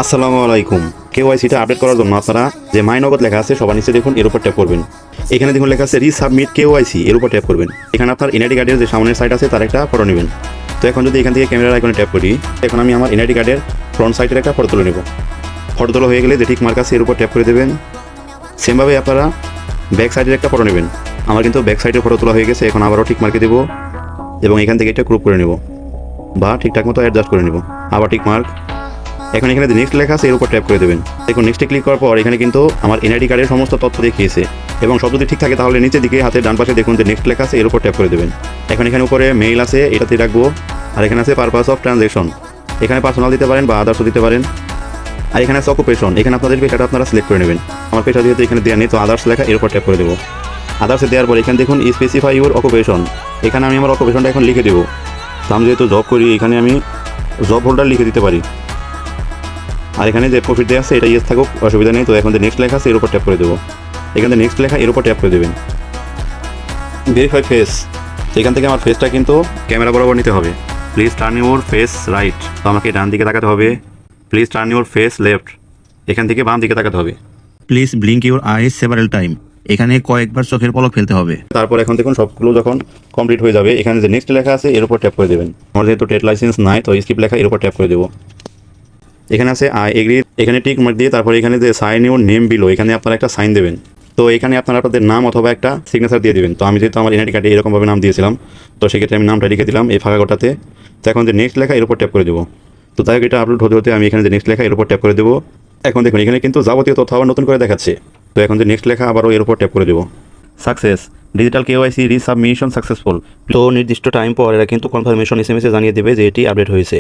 আসসালামু আলাইকুম। কেওয়াইসিটা আপডেট করার জন্য আপনারা যে মাই নগদ লেখা আছে সবার নিচে দেখুন এর উপর ট্যাপ করবেন। এখানে দেখুন লেখা আছে রিসাবমিট কেওয়াইসি, এর উপর ট্যাপ করবেন। এখানে আপনার এনআইডি কার্ডের যে সামনের সাইড আছে তার একটা ফটো নেবেন। তো এখন যদি এখান থেকে ক্যামেরার আইকনে ট্যাপ করি, এখন আমি আমার এনআইডি কার্ডের ফ্রন্ট সাইডের একটা ফটো তুলে নেব। ফটো তোলা হয়ে গেলে যে ঠিক মার্ক আছে এর উপর ট্যাপ করে দেবেন। সেমভাবে আপনারা ব্যাক সাইডের একটা ফটো নেবেন। আমার কিন্তু ব্যাক সাইডের ফটো তোলা হয়ে গেছে, এখন আবারও ঠিক মার্কে দেবো এবং এখান থেকে এটা ক্রপ করে নেব বা ঠিকঠাক মতো অ্যাডজাস্ট করে নেব। আবার ঠিক মার্ক। এখন এখানে যে নেক্সট লেখা আছে এর উপর ট্যাপ করে দেবেন। দেখুন নেক্সটে ক্লিক করার পর এখানে কিন্তু আমার এনআইডি কার্ডের সমস্ত তথ্য দেখিয়েছে এবং সব যদি ঠিক থাকে তাহলে নিচের দিকে হাতের ডান পাশে দেখুন যে নেক্সট লেখা আছে এর উপর ট্যাপ করে দেবেন। এখন এখানে উপরে মেইল আছে, এটাতে রাখবো। আর এখানে আছে পারপাস অফ ট্রানজ্যাকশন, এখানে পার্সোনাল দিতে পারেন বা আদার্সও দিতে পারেন। আর এখানে আছে অকুপেশন, এখানে আপনাদের পেশাটা আপনারা সিলেক্ট করে নেবেন। আমার পেশা যেহেতু এখানে দেওয়া নেই তো আদার্স লেখা এর উপর ট্যাপ করে দেবো। আদার্সে দেওয়ার পর এখানে দেখুন স্পেসিফাই ইউর অকুপেশন, এখানে আমি আমার অকুপেশনটা এখন লিখে দেবো। তো আমি যেহেতু জব করি এখানে আমি জব হোল্ডার লিখে দিতে পারি। আর এখানে যে প্রফিট দেওয়া আছে এটা ইয়েস থাকুক, অসুবিধা নেই। তো এখন যে নেক্সট লেখা আছে এর উপর ট্যাপ করে দেবো। এখানে নেক্সট লেখা এর উপর ট্যাপ করে দেবেন। ভেরিফাই ফেস, তো এখান থেকে আমার ফেসটা কিন্তু ক্যামেরা বরাবর নিতে হবে। Please turn your face right, তো আমাকে ডান দিকে তাকাতে হবে। Please turn your face left, এখান থেকে বাম দিকে তাকাতে হবে। Please blink your eyes several time, এখানে কয়েকবার চোখের পলক ফেলতে হবে। তারপর এখন দেখুন সবগুলো যখন কমপ্লিট হয়ে যাবে এখানে যে নেক্সট লেখা আছে এর উপর ট্যাপ করে দেবেন। আমার যেহেতু ট্রেড লাইসেন্স নাই তো স্কিপ লেখা এর উপর ট্যাপ করে দেবো। এখানে আছে আই এগ্রি, এখানে টিক মার্ক দিয়ে তারপরে এখানে যে সাইন ইউর নেম বিলো, এখানে আপনারা একটা সাইন দেবেন। তো এখানে আপনারা আপনাদের নাম অথবা একটা সিগনেচার দিয়ে দেবেন। তো আমি যেহেতু আমার এনআইডি কার্ডে এরকমভাবে নাম দিয়েছিলাম তো সেক্ষেত্রে আমি নামটা লিখে দিলাম এই ফাঁকা গোটাতে। তো এখন যে নেক্সট লেখা এর উপর ট্যাপ করে দেবো। তো তাই এটা আপলোড হতে হতে আমি এখানে যে নেক্সট লেখা এর উপর ট্যাপ করে দেবো। এখন দেখুন এখানে কিন্তু যাবতীয় তথ্য আবার নতুন করে দেখাচ্ছে। তো এখন যে নেক্সট লেখা আবারও এর উপর ট্যাপ করে দেবো। Success, digital KYC resubmission successful. তো নির্দিষ্ট টাইম পর এরা কিন্তু কনফার্মেশন এসএমএসে জানিয়ে দেবে যে এটি আপডেট হয়েছে।